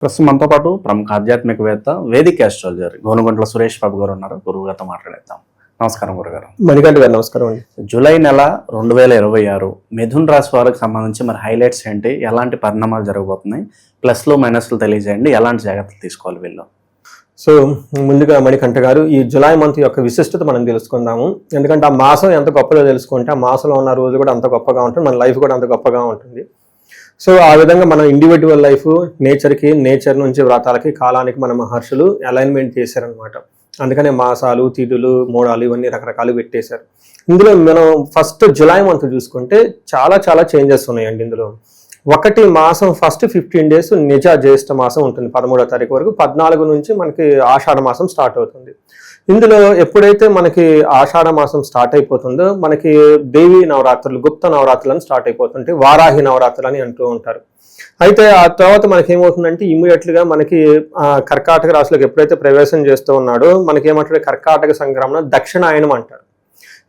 ప్రస్తుతం మనతో పాటు ప్రముఖ ఆధ్యాత్మికవేత్త వేదిక ఆస్ట్రాలజర్ గోనుగుంట్ల సురేష్ బాబు గారు ఉన్నారు. గురువు గారితో మాట్లాడేద్దాం. నమస్కారం గురుగారు. మణికంఠ గారు నమస్కారం అండి. జూలై నెల 2026 మిథున్ రాశి వారికి సంబంధించి మరి హైలైట్స్ ఏంటి, ఎలాంటి పరిణామాలు జరగబోతున్నాయి, ప్లస్లు మైనస్లు తెలియజేయండి, ఎలాంటి జాగ్రత్తలు తీసుకోవాలి వీళ్ళు? సో ముందుగా మణికంఠ గారు, ఈ జులై మంత్ యొక్క విశిష్టత మనం తెలుసుకుందాము. ఎందుకంటే ఆ మాసం ఎంత గొప్పదో తెలుసుకుంటే ఆ మాసంలో ఉన్న రోజు కూడా అంత గొప్పగా ఉంటుంది, మన లైఫ్ కూడా అంత గొప్పగా ఉంటుంది. సో ఆ విధంగా మనం ఇండివిజువల్ లైఫ్ నేచర్ నుంచి వ్రతాలకి కాలానికి మన మహర్షులు అలైన్మెంట్ చేశారనమాట. అందుకనే మాసాలు, తిథులు, మోడాలు ఇవన్నీ రకరకాలు పెట్టేశారు. ఇందులో మనం ఫస్ట్ జులై మంత్ చూసుకుంటే చాలా చాలా చేంజెస్ ఉన్నాయండి. ఇందులో ఒకటి, మాసం ఫస్ట్ 15 days నిజ జ్యేష్ఠ మాసం ఉంటుంది 13వ తారీఖు వరకు. 14 నుంచి మనకి ఆషాఢ మాసం స్టార్ట్ అవుతుంది. ఇందులో ఎప్పుడైతే మనకి ఆషాఢ మాసం స్టార్ట్ అయిపోతుందో మనకి దేవి నవరాత్రులు, గుప్త నవరాత్రులు అని స్టార్ట్ అయిపోతుంటాయి. వారాహి నవరాత్రులు అని అంటూ ఉంటారు. అయితే ఆ తర్వాత మనకి ఏమవుతుందంటే ఇమ్మీడియట్గా మనకి కర్కాటక రాశిలోకి ఎప్పుడైతే ప్రవేశం చేస్తూ ఉన్నాడో మనకి ఏమంటారు, కర్కాటక సంక్రమణ దక్షిణాయనం అంటారు.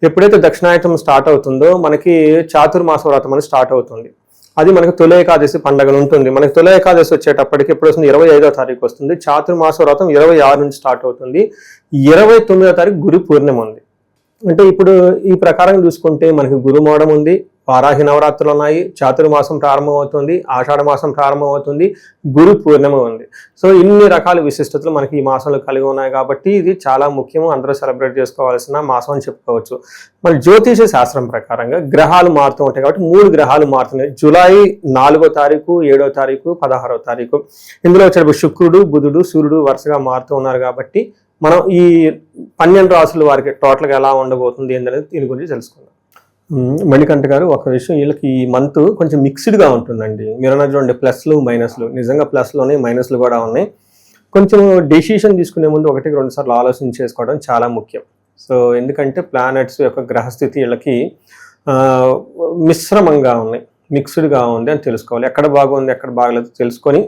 ఎప్పుడైతే దక్షిణాయనం స్టార్ట్ అవుతుందో మనకి చాతుర్మాస వ్రతం అని స్టార్ట్ అవుతుంది. అది మనకి తొలి ఏకాదశి పండుగలు ఉంటుంది. మనకి తొలి ఏకాదశి వచ్చేటప్పటికి ఎప్పుడు వస్తుంది, 25వ తారీఖు వస్తుంది. చాతుర్మాస వ్రతం 26 నుంచి స్టార్ట్ అవుతుంది. 29వ తారీఖు గురు పూర్ణిమ ఉంది. అంటే ఇప్పుడు ఈ ప్రకారం చూసుకుంటే మనకి గురుమోడం ఉంది, వారాహి నవరాత్రులు ఉన్నాయి, చాతుర్మాసం ప్రారంభం అవుతుంది, ఆషాఢ మాసం ప్రారంభం అవుతుంది, గురు పూర్ణిమ ఉంది. సో ఇన్ని రకాల విశిష్టతలు మనకి ఈ మాసంలో కలిగి ఉన్నాయి కాబట్టి ఇది చాలా ముఖ్యము, అందరూ సెలబ్రేట్ చేసుకోవాల్సిన మాసం అని చెప్పుకోవచ్చు. మన జ్యోతిష శాస్త్రం ప్రకారంగా గ్రహాలు మారుతూ ఉంటాయి కాబట్టి 3 గ్రహాలు మారుతున్నాయి. జూలై 4వ తారీఖు, 7వ తారీఖు, 16వ తారీఖు. ఇందులో వచ్చేటప్పుడు శుక్రుడు, బుధుడు, సూర్యుడు వరుసగా మారుతూ ఉన్నారు కాబట్టి మనం ఈ 12 రాసుల వారికి టోటల్గా ఎలా ఉండబోతుంది ఏంటనేది దీని గురించి తెలుసుకుందాం. మణికంఠ గారు, ఒక విషయం, వీళ్ళకి ఈ మంత్ కొంచెం మిక్స్డ్గా ఉంటుందండి. మీరు అన్న చూడండి, ప్లస్లు మైనస్లు, నిజంగా ప్లస్లోనే మైనస్లు కూడా ఉన్నాయి. కొంచెం డెసిషన్ తీసుకునే ముందు 1-2 సార్లు ఆలోచన చేసుకోవడం చాలా ముఖ్యం. సో ఎందుకంటే ప్లానెట్స్ యొక్క గ్రహస్థితి వీళ్ళకి మిశ్రమంగా ఉన్నాయి, మిక్స్డ్గా ఉంది అని తెలుసుకోవాలి. ఎక్కడ బాగుంది ఎక్కడ బాగలేదు తెలుసుకొని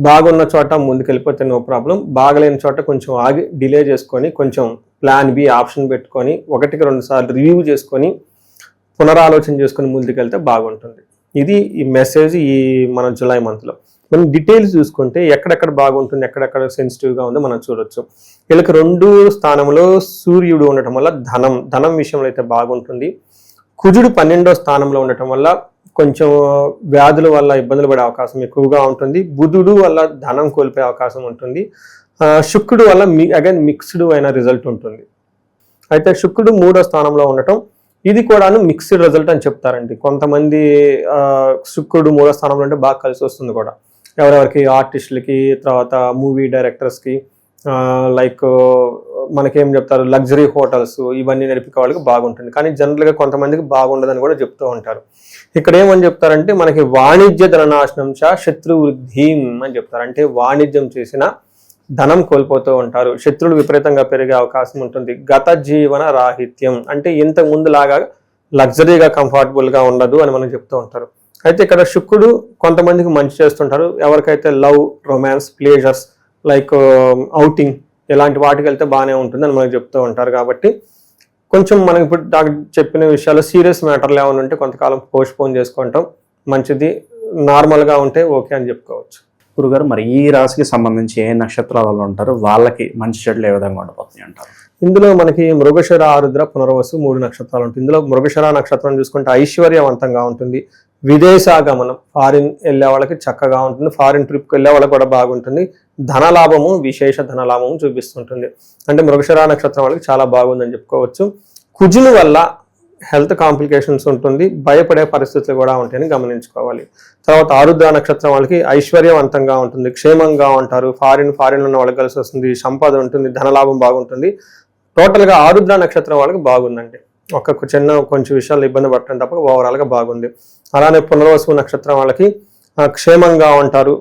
బాగున్న చోట ముందుకెళ్ళిపోతే నో ప్రాబ్లం, బాగలేని చోట కొంచెం ఆగి డిలే చేసుకొని కొంచెం ప్లాన్ బి ఆప్షన్ పెట్టుకొని 1-2 సార్లు రివ్యూ చేసుకొని పునరాలోచన చేసుకుని ముందుకెళ్తే బాగుంటుంది. ఇది ఈ మెసేజ్ ఈ మన జూలై మంత్లో. మనం డీటెయిల్స్ చూసుకుంటే ఎక్కడెక్కడ బాగుంటుంది, ఎక్కడెక్కడ సెన్సిటివ్గా ఉందో మనం చూడొచ్చు. వీళ్ళకి 2 స్థానంలో సూర్యుడు ఉండటం వల్ల ధనం విషయంలో అయితే బాగుంటుంది. కుజుడు 12వ స్థానంలో ఉండటం వల్ల కొంచెం వ్యాధుల వల్ల ఇబ్బందులు పడే అవకాశం ఎక్కువగా ఉంటుంది. బుధుడు వల్ల ధనం కోల్పోయే అవకాశం ఉంటుంది. శుక్రుడు వల్ల అగైన్ మిక్స్డ్ అయిన రిజల్ట్ ఉంటుంది. అయితే శుక్రుడు 3వ స్థానంలో ఉండటం ఇది కూడాను మిక్స్డ్ రిజల్ట్ అని చెప్తారండి. కొంతమంది శుక్రుడు 3వ స్థానంలో అంటే బాగా కలిసి వస్తుంది కూడా, ఎవరెవరికి, ఆర్టిస్టులకి, తర్వాత మూవీ డైరెక్టర్స్కి, లైక్ మనకేం చెప్తారు, లగ్జరీ హోటల్స్ ఇవన్నీ నడిపే వాళ్ళకి బాగుంటుంది. కానీ జనరల్గా కొంతమందికి బాగుండదని కూడా చెప్తూ ఉంటారు. ఇక్కడ ఏమని చెప్తారంటే మనకి వాణిజ్య ధననాశనం చ శత్రు వృద్ధిం అని చెప్తారు. అంటే వాణిజ్యం చేసిన ధనం కోల్పోతూ ఉంటారు, శత్రువులు విపరీతంగా పెరిగే అవకాశం ఉంటుంది. గత జీవన రాహిత్యం అంటే ఇంతకు ముందులాగా లగ్జరీగా కంఫర్టబుల్గా ఉండదు అని మనం చెప్తూ ఉంటారు. అయితే ఇక్కడ శుక్రుడు కొంతమందికి మంచి చేస్తుంటారు. ఎవరికైతే love, romance, pleasures like outing ఇలాంటి వాటికి వెళ్తే బాగానే ఉంటుంది అని మనకు చెప్తూ ఉంటారు. కాబట్టి కొంచెం మనం ఇప్పుడు చెప్పిన విషయాలు సీరియస్ మ్యాటర్లు ఏమైనా ఉంటే కొంతకాలం పోస్ట్పోన్ చేసుకుంటాం మంచిది, నార్మల్గా ఉంటే ఓకే అని చెప్పుకోవచ్చు. గురుగారు, మరి ఈ రాశికి సంబంధించి ఏ నక్షత్రాల వాళ్ళు ఉంటారు, వాళ్ళకి మంచి చెడులు ఏ విధంగా ఉండబోతున్నాయి అంటారు? ఇందులో మనకి మృగశిర, ఆరుద్ర, పునర్వసు 3 నక్షత్రాలు ఉంటుంది. ఇందులో మృగశిర నక్షత్రం చూసుకుంటే ఐశ్వర్యవంతంగా ఉంటుంది. విదేశాగమనం, ఫారిన్ వెళ్ళే వాళ్ళకి చక్కగా ఉంటుంది. ఫారిన్ ట్రిప్కి వెళ్ళే వాళ్ళకి కూడా బాగుంటుంది. ధనలాభము, విశేష ధనలాభము చూపిస్తుంటుంది. అంటే మృగశిర నక్షత్రం వాళ్ళకి చాలా బాగుందని చెప్పుకోవచ్చు. కుజుని వల్ల హెల్త్ కాంప్లికేషన్స్ ఉంటుంది, భయపడే పరిస్థితులు కూడా ఉంటాయని గమనించుకోవాలి. తర్వాత ఆరుద్ర నక్షత్రం వాళ్ళకి ఐశ్వర్యవంతంగా ఉంటుంది, క్షేమంగా ఉంటారు. ఫారిన్ ఉన్న వాళ్ళకి కలిసి వస్తుంది, సంపద ఉంటుంది, ధనలాభం బాగుంటుంది. టోటల్గా ఆరుద్ర నక్షత్రం వాళ్ళకి బాగుందండి. కొంచెం విషయాలు ఇబ్బంది పడటం తప్ప ఓవరాల్గా బాగుంది. అలానే పునర్వసు నక్షత్రం వాళ్ళకి క్షేమంగా ఉంటారు,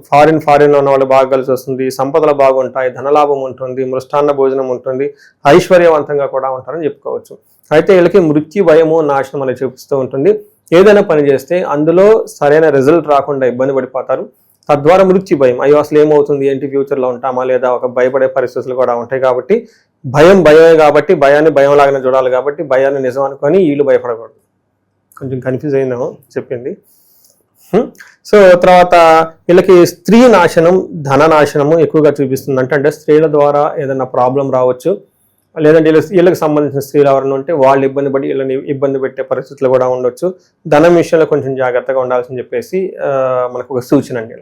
ఫారిన్లో ఉన్న వాళ్ళు బాగా కలిసి వస్తుంది, సంపదలు బాగుంటాయి, ధనలాభం ఉంటుంది, మృష్టాన్న భోజనం ఉంటుంది, ఐశ్వర్యవంతంగా కూడా ఉంటారని చెప్పుకోవచ్చు. అయితే వీళ్ళకి మృత్యు భయము, నాశనం అనేది చూపిస్తూ ఉంటుంది. ఏదైనా పని చేస్తే అందులో సరైన రిజల్ట్ రాకుండా ఇబ్బంది పడిపోతారు. తద్వారా మృత్యు భయం, అయ్యో అసలు ఏమవుతుంది ఏంటి, ఫ్యూచర్లో ఉంటామా లేదా, ఒక భయపడే పరిస్థితులు కూడా ఉంటాయి. కాబట్టి భయమే కాబట్టి భయాన్ని భయంలాగానే చూడాలి. కాబట్టి భయాన్ని నిజం అనుకొని వీళ్ళు భయపడకూడదు. కొంచెం కన్ఫ్యూజ్ అయిందేమో చెప్పింది. సో తర్వాత వీళ్ళకి స్త్రీ నాశనం, ధన నాశనము ఎక్కువగా చూపిస్తుంది. అంటే స్త్రీల ద్వారా ఏదైనా ప్రాబ్లం రావచ్చు, లేదంటే వీళ్ళకి సంబంధించిన స్త్రీలు ఎవరైనా ఉంటే వాళ్ళు ఇబ్బంది పడి వీళ్ళని ఇబ్బంది పెట్టే పరిస్థితులు కూడా ఉండొచ్చు. ధనం విషయంలో కొంచెం జాగ్రత్తగా ఉండాల్సింది చెప్పేసి మనకు ఒక సూచన అండి.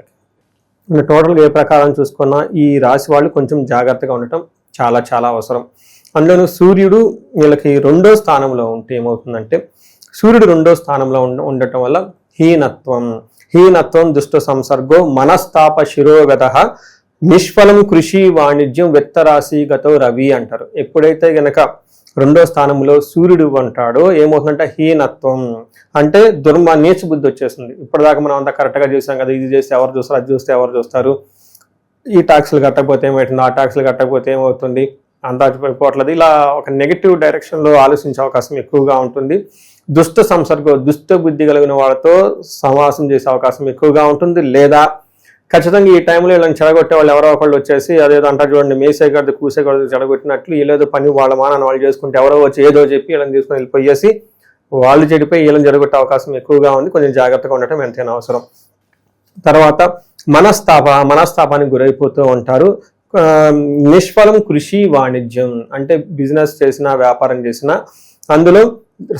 వీళ్ళకి టోటల్గా ఏ ప్రకారం చూసుకున్నా ఈ రాశి వాళ్ళు కొంచెం జాగ్రత్తగా ఉండటం చాలా చాలా అవసరం. అందులోనూ సూర్యుడు వీళ్ళకి 2వ స్థానంలో ఉంటే ఏమవుతుందంటే, సూర్యుడు 2వ స్థానంలో ఉండటం వల్ల హీనత్వం దుష్ట సంసర్గో మనస్తాప శిరోగత నిష్ఫలం కృషి వాణిజ్యం వెత్తరాశి గతో రవి అంటారు. ఎప్పుడైతే గనక 2వ స్థానంలో సూర్యుడు ఉంటాడో ఏమవుతుందంటే హీనత్వం అంటే నీచ బుద్ధి వచ్చేస్తుంది. ఇప్పటిదాకా మనం అంతా కరెక్ట్గా చేసాం కదా, ఇది చేస్తే ఎవరు చూస్తారు, అది చూస్తే ఎవరు చూస్తారు, ఈ ట్యాక్స్లు కట్టకపోతే ఏమవుతుంది, ఆ ట్యాక్స్లు కట్టకపోతే ఏమవుతుంది, అంతా పోవట్లేదు, ఇలా ఒక నెగిటివ్ డైరెక్షన్లో ఆలోచించే అవకాశం ఎక్కువగా ఉంటుంది. దుష్ట సంసర్గం, దుష్ట బుద్ధి కలిగిన వాళ్ళతో సమాసం చేసే అవకాశం ఎక్కువగా ఉంటుంది. లేదా ఖచ్చితంగా ఈ టైంలో వీళ్ళని చెడగొట్టే వాళ్ళు ఎవరో ఒకళ్ళు వచ్చేసి అదేదో అంటారు చూడండి, మేసేగడదు కూసేగడదు చెడగొట్టినట్లు వీళ్ళేదో పని వాళ్ళ మానాన్ని వాళ్ళు చేసుకుంటే ఎవరో వచ్చి ఏదో చెప్పి వీళ్ళని తీసుకొని వెళ్ళిపోయేసి వాళ్ళు చెడిపోయి వీళ్ళని జరగొట్టే అవకాశం ఎక్కువగా ఉంది. కొంచెం జాగ్రత్తగా ఉండటం ఎంతైనా అవసరం. తర్వాత మనస్తాపానికి గురైపోతూ ఉంటారు. నిష్ఫలం కృషి వాణిజ్యం అంటే బిజినెస్ చేసినా వ్యాపారం చేసినా అందులో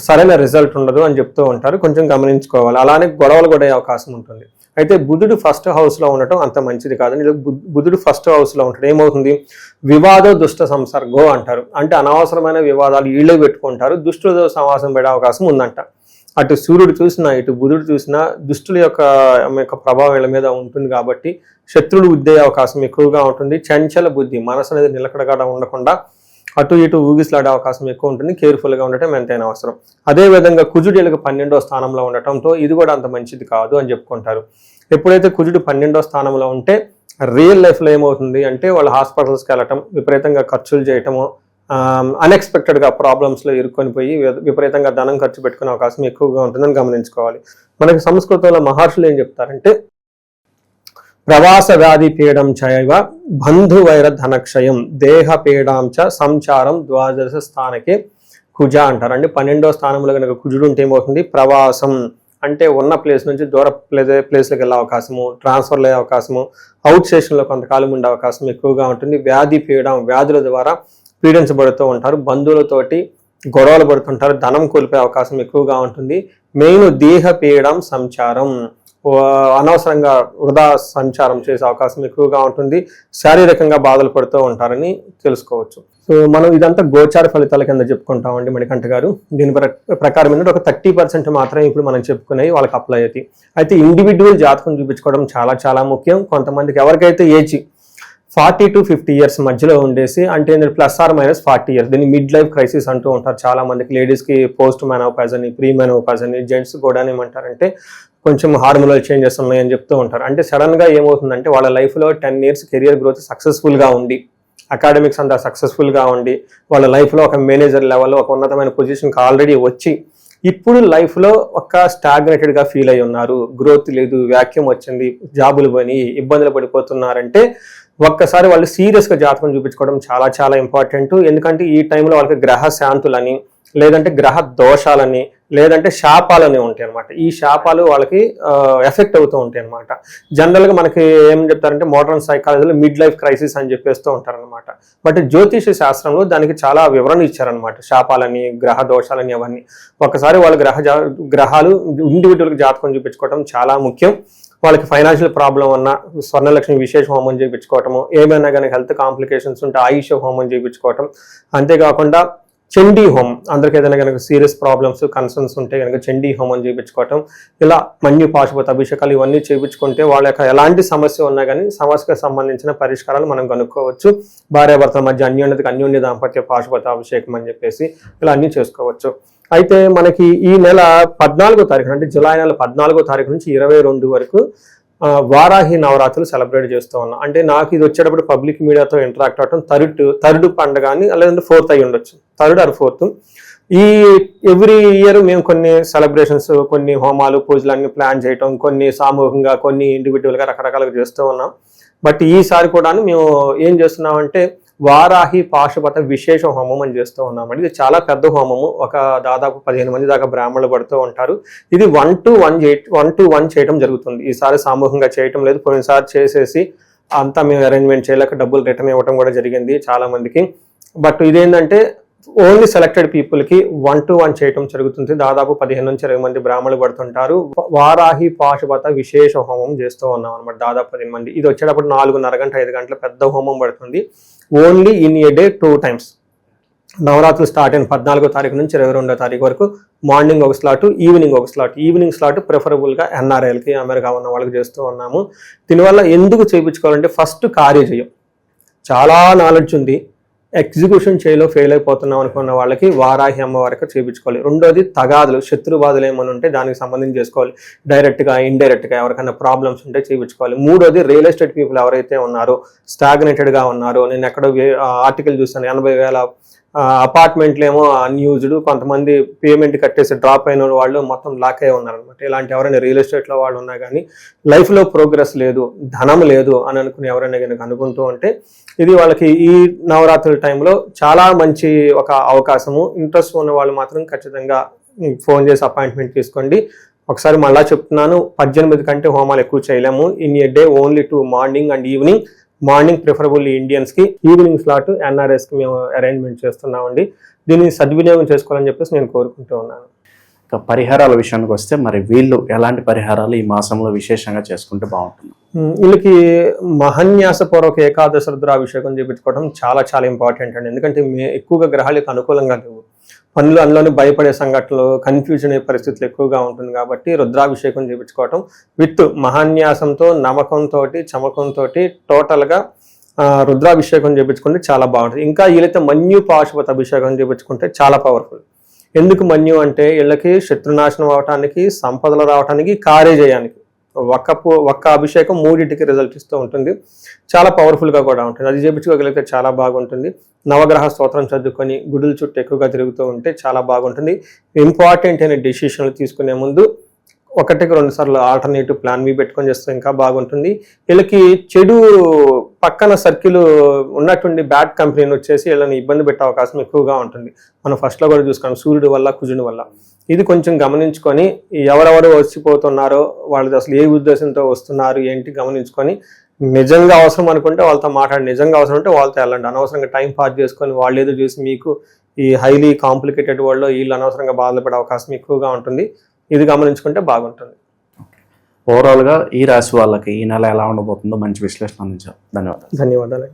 సరైన రిజల్ట్ ఉండదు అని చెప్తూ ఉంటారు. కొంచెం గమనించుకోవాలి. అలానే గొడవలు కూడా అవకాశం ఉంటుంది. అయితే బుధుడు 1st హౌస్లో ఉండటం అంత మంచిది కాదని, బుధుడు 1st హౌస్లో ఉంటాడు ఏమవుతుంది, వివాదో దుష్ట సంసర్గో అంటారు. అంటే అనవసరమైన వివాదాలు వీళ్ళే పెట్టుకుంటారు, దుష్టులతో సమాసం పడే అవకాశం ఉందంట. అటు సూర్యుడు చూసినా ఇటు బుధుడు చూసినా దుష్టుల యొక్క ప్రభావం వీళ్ళ మీద ఉంటుంది కాబట్టి శత్రువులు ఉద్దే అవకాశం ఎక్కువగా ఉంటుంది. చంచల బుద్ధి, మనసు అనేది నిలకడగా ఉండకుండా అటు ఇటు ఊగిసలాడే అవకాశం ఎక్కువ ఉంటుంది. కేర్ఫుల్గా ఉండటం ఎంతైనా అవసరం. అదేవిధంగా కుజుడు వీళ్ళకి 12వ స్థానంలో ఉండటంతో ఇది కూడా అంత మంచిది కాదు అని చెప్పుకుంటారు. ఎప్పుడైతే కుజుడు 12వ స్థానంలో ఉంటే రియల్ లైఫ్లో ఏమవుతుంది అంటే వాళ్ళు హాస్పిటల్స్కి వెళ్ళటం, విపరీతంగా ఖర్చులు చేయటము, అన్ఎక్స్పెక్టెడ్గా ప్రాబ్లమ్స్లో ఇరుక్కొని పోయి విపరీతంగా ధనం ఖర్చు పెట్టుకునే అవకాశం ఎక్కువగా ఉంటుందని గమనించుకోవాలి. మనకి సంస్కృతంలో మహర్షులు ఏం చెప్తారంటే, ప్రవాస వ్యాధి పీడం చైవ బంధువైర ధనక్షయం దేహ పీడాం చ సంచారం ద్వాదశ స్థానకే కుజ అంటారు. అంటే 12వ స్థానంలో కనుక కుజుడు ఉంటే ఏమవుతుంది, ప్రవాసం అంటే ఉన్న ప్లేస్ నుంచి దూర ప్లేస్లోకి వెళ్ళే అవకాశము, ట్రాన్స్ఫర్లు అయ్యే అవకాశము, అవుట్ స్టేషన్లో కొంతకాలం ఉండే అవకాశం ఎక్కువగా ఉంటుంది. వ్యాధి పీడం, వ్యాధుల ద్వారా పీడించబడుతూ ఉంటారు, బంధువులతోటి గొడవలు పడుతుంటారు, ధనం కోల్పోయే అవకాశం ఎక్కువగా ఉంటుంది. మెయిన్ దేహ పీడం సంచారం, అనవసరంగా వృధా సంచారం చేసే అవకాశం ఎక్కువగా ఉంటుంది. శారీరకంగా బాధలు పడుతూ ఉంటారని తెలుసుకోవచ్చు. సో మనం ఇదంతా గోచార ఫలితాల కింద చెప్పుకుంటామండి మణికంఠ గారు. దీని ప్రకారం ఏంటంటే ఒక 30% మాత్రమే ఇప్పుడు మనం చెప్పుకునేవి వాళ్ళకి అప్లై అవుతాయి. అయితే ఇండివిజువల్ జాతకం చూపించుకోవడం చాలా చాలా ముఖ్యం. కొంతమందికి ఎవరికైతే ఏజ్ 40 to 50 ఇయర్స్ మధ్యలో ఉండేసి, అంటే +or- 40 ఇయర్స్, దీన్ని మిడ్ లైఫ్ క్రైసిస్ అంటూ ఉంటారు చాలా మందికి. లేడీస్కి పోస్ట్ మెనోపాజ్ అని, ప్రీ మెనోపాజ్ అని, జెంట్స్ కూడా ఏమంటారంటే కొంచెం హార్మోనల్ చేంజెస్ ఉన్నాయని చెప్తూ ఉంటారు. అంటే సడన్గా ఏమవుతుందంటే వాళ్ళ లైఫ్లో 10 ఇయర్స్ కెరియర్ గ్రోత్ సక్సెస్ఫుల్గా ఉండి, అకాడమిక్స్ అంతా సక్సెస్ఫుల్గా ఉండి, వాళ్ళ లైఫ్లో ఒక మేనేజర్ లెవెల్లో ఒక ఉన్నతమైన పొజిషన్కి ఆల్రెడీ వచ్చి ఇప్పుడు లైఫ్లో ఒక స్టాగ్నేటెడ్గా ఫీల్ అయి ఉన్నారు, గ్రోత్ లేదు, వ్యాక్యూమ్ వచ్చింది, జాబులు పోయి ఇబ్బందులు పడిపోతున్నారంటే ఒక్కసారి వాళ్ళు సీరియస్గా జాతకం చూపించుకోవడం చాలా చాలా ఇంపార్టెంట్. ఎందుకంటే ఈ టైంలో వాళ్ళకి గ్రహ శాంతులని, లేదంటే గ్రహ దోషాలని, లేదంటే శాపాలని ఉంటాయి అనమాట. ఈ శాపాలు వాళ్ళకి ఎఫెక్ట్ అవుతూ ఉంటాయి అనమాట. జనరల్గా మనకి ఏం చెప్తారంటే మోడర్న్ సైకాలజీలో మిడ్ లైఫ్ క్రైసిస్ అని చెప్పేస్తూ ఉంటారనమాట. బట్ జ్యోతిష శాస్త్రంలో దానికి చాలా వివరణ ఇచ్చారనమాట. శాపాలని, గ్రహ దోషాలని అవన్నీ. ఒకసారి వాళ్ళ గ్రహాలు ఇండివిజువల్గా జాతకం చూపించుకోవడం చాలా ముఖ్యం. వాళ్ళకి ఫైనాన్షియల్ ప్రాబ్లం ఉన్న స్వర్ణలక్ష్మి విశేష హోమం చేయించుకోవటము, ఏమైనా కానీ హెల్త్ కాంప్లికేషన్స్ ఉంటే ఆయుష హోమం చేయించుకోవటం, అంతేకాకుండా చండీ హోమం, అందరికి ఏదైనా కనుక సీరియస్ ప్రాబ్లమ్స్ కన్సర్న్స్ ఉంటే కనుక చండీ హోమం చేయించుకోవటం, ఇలా మన్యు పాశుపత అభిషేకాలు ఇవన్నీ చేయించుకుంటే వాళ్ళ యొక్క ఎలాంటి సమస్య ఉన్నా కానీ సమస్యకు సంబంధించిన పరిష్కారాలు మనం కనుక్కోవచ్చు. భార్యాభర్తల మధ్య అన్యోన్య దాంపత్య పాశుపత అభిషేకం అని చెప్పేసి ఇలా అన్నీ చేసుకోవచ్చు. అయితే మనకి ఈ నెల 14వ తారీఖు అంటే జూలై నెల 14వ తారీఖు నుంచి 22 వరకు వారాహి నవరాత్రులు సెలబ్రేట్ చేస్తూ ఉన్నాం. అంటే నాకు ఇది వచ్చేటప్పుడు పబ్లిక్ మీడియాతో ఇంటరాక్ట్ అవటం థర్డ్ పండుగ అని, లేదంటే 4th అయి ఉండొచ్చు, 3rd or 4th. ఈ ఎవ్రీ ఇయర్ మేము కొన్ని సెలబ్రేషన్స్, కొన్ని హోమాలు, పూజలు అన్ని ప్లాన్ చేయటం, కొన్ని సామూహికంగా, కొన్ని ఇండివిజువల్గా రకరకాలుగా చేస్తూ ఉన్నాం. బట్ ఈసారి కూడా మేము ఏం చేస్తున్నామంటే వారాహి పాశుపత విశేష హోమం అని చేస్తూ ఉన్నామండి. ఇది చాలా పెద్ద హోమము, ఒక దాదాపు 15 మంది దాకా బ్రాహ్మణులు పడుతూ ఉంటారు. ఇది 1-to-1 చేయడం జరుగుతుంది. ఈసారి సామూహికంగా చేయటం లేదు, పోయినసారి చేసేసి అంతా మేము అరేంజ్మెంట్ చేయలేక డబ్బులు రిటర్న్ ఇవ్వడం కూడా జరిగింది చాలా మందికి. బట్ ఇదేంటంటే ఓన్లీ సెలెక్టెడ్ పీపుల్కి 1-to-1 చేయటం జరుగుతుంది. దాదాపు 15 నుంచి 20 మంది బ్రాహ్మణులు పడుతుంటారు. వారాహి పాశుపత విశేష హోమం చేస్తూ ఉన్నాం అనమాట. దాదాపు 15 మంది. ఇది వచ్చేటప్పుడు 4:30 గంటల 5 గంటల పెద్ద హోమం పడుతుంది. Only in a day 2 times. నవరాత్రులు స్టార్ట్ అయిన 14వ తారీఖు నుంచి 22వ తారీఖు వరకు మార్నింగ్ ఒక స్లాట్, ఈవినింగ్ ఒక స్లాట్. ఈవినింగ్ స్లాట్ ప్రిఫరబుల్గా NRIలకి, అమెరికా ఉన్న వాళ్ళకి చేస్తూ ఉన్నాము. దీనివల్ల ఎందుకు చేయించుకోవాలంటే ఫస్ట్ కార్యజయం, చాలా నాలెడ్జ్ ఉంది, ఎగ్జిక్యూషన్ చేయలో ఫెయిల్ అయిపోతున్నాం అనుకున్న వాళ్ళకి వారాహి అమ్మవారికి చేయించుకోవాలి. రెండోది తగాదులు, శత్రుబాధలు ఏమైనా ఉంటే దానికి సంబంధించి చేసుకోవాలి. డైరెక్ట్గా ఇండైరెక్ట్గా ఎవరికైనా ప్రాబ్లమ్స్ ఉంటే చేయించుకోవాలి. మూడోది రియల్ ఎస్టేట్ పీపుల్ ఎవరైతే ఉన్నారో, స్టాగ్నేటెడ్గా ఉన్నారో, నేను ఎక్కడో ఆర్టికల్ చూస్తాను 80,000 అపార్ట్మెంట్లు ఏమో అన్యూజ్డ్, కొంతమంది పేమెంట్ కట్టేసి డ్రాప్ అయిన వాళ్ళు మొత్తం లాక్ అయి ఉన్నారనమాట. ఇలాంటి ఎవరైనా రియల్ ఎస్టేట్లో వాళ్ళు ఉన్నా కానీ లైఫ్లో ప్రోగ్రెస్ లేదు, ధనం లేదు అని అనుకుని ఎవరైనా కనుక అనుకుంటూ ఉంటే ఇది వాళ్ళకి ఈ నవరాత్రుల టైంలో చాలా మంచి ఒక అవకాశము. ఇంట్రెస్ట్ ఉన్న వాళ్ళు మాత్రం ఖచ్చితంగా ఫోన్ చేసి అపాయింట్మెంట్ తీసుకోండి. ఒకసారి మళ్ళా చెప్తున్నాను, 18 కంటే హోమాలు ఎక్కువ చేయలేము. In a day only 2 morning and evening. Morning preferable ఇండియన్స్కి, ఈవినింగ్ స్లాట్ NRIస్కి మేము అరేంజ్మెంట్ చేస్తున్నామండి. దీన్ని సద్వినియోగం చేసుకోవాలని చెప్పేసి నేను కోరుకుంటూ ఉన్నాను. ఇక పరిహారాల విషయానికి వస్తే మరి వీళ్ళు ఎలాంటి పరిహారాలు ఈ మాసంలో విశేషంగా చేసుకుంటే బాగుంటుంది? వీళ్ళకి మహాన్యాసపూర్వక ఏకాదశ రుద్రాభిషేకం చేయించుకోవడం చాలా చాలా ఇంపార్టెంట్ అండి. ఎందుకంటే ఎక్కువగా గ్రహాలకు అనుకూలంగా లేవు, పనులు అందులోనే భయపడే సంఘటనలు, కన్ఫ్యూజన్ అయ్యే పరిస్థితులు ఎక్కువగా ఉంటుంది కాబట్టి రుద్రాభిషేకం చేయించుకోవటం విత్ మహాన్యాసంతో, నమ్మకంతో, చమకంతో టోటల్గా రుద్రాభిషేకం చేయించుకుంటే చాలా బాగుంటుంది. ఇంకా వీళ్ళైతే మన్యు పాశుపత అభిషేకం చేయించుకుంటే చాలా పవర్ఫుల్. ఎందుకు మన్యు అంటే వీళ్ళకి శత్రునాశనం అవటానికి, సంపదలు రావటానికి, కార్యజయానికి ఒక్క అభిషేకం 3 రిజల్ట్ ఇస్తూ ఉంటుంది. చాలా పవర్ఫుల్గా కూడా ఉంటుంది. అది చేయించుకోగలిగితే చాలా బాగుంటుంది. నవగ్రహ స్తోత్రం చదువుకొని గుడుల చుట్టూ ఎక్కువగా తిరుగుతూ ఉంటే చాలా బాగుంటుంది. ఇంపార్టెంట్ అయిన డెసిషన్లు తీసుకునే ముందు 1-2 సార్లు ఆల్టర్నేటివ్ ప్లాన్ పెట్టుకొని చేస్తే ఇంకా బాగుంటుంది. వీళ్ళకి చెడు పక్కన సర్కిల్ ఉన్నటువంటి బ్యాడ్ కంపెనీని వచ్చేసి వీళ్ళని ఇబ్బంది పెట్టే అవకాశం ఎక్కువగా ఉంటుంది. మనం ఫస్ట్లో కూడా చూసుకున్నాం, సూర్యుడి వల్ల, కుజుని వల్ల. ఇది కొంచెం గమనించుకొని ఎవరెవరు వచ్చిపోతున్నారో, వాళ్ళు అసలు ఏ ఉద్దేశంతో వస్తున్నారు ఏంటి గమనించుకొని, నిజంగా అవసరం అనుకుంటే వాళ్ళతో మాట్లాడి, నిజంగా అవసరం ఉంటే వాళ్ళతో వెళ్ళండి. అనవసరంగా టైం పాస్ చేసుకొని వాళ్ళు ఏదో చూసి మీకు ఈ హైలీ కాంప్లికేటెడ్ వరల్డ్లో వీళ్ళు అనవసరంగా బాధపడే అవకాశం ఎక్కువగా ఉంటుంది. ఇది గమనించుకుంటే బాగుంటుంది. ఓవరాల్గా ఈ రాశి వాళ్ళకి ఈ నెల ఎలా ఉండబోతుందో మంచి విశ్లేషణ అందించారు. ధన్యవాదాలు. ధన్యవాదాలు.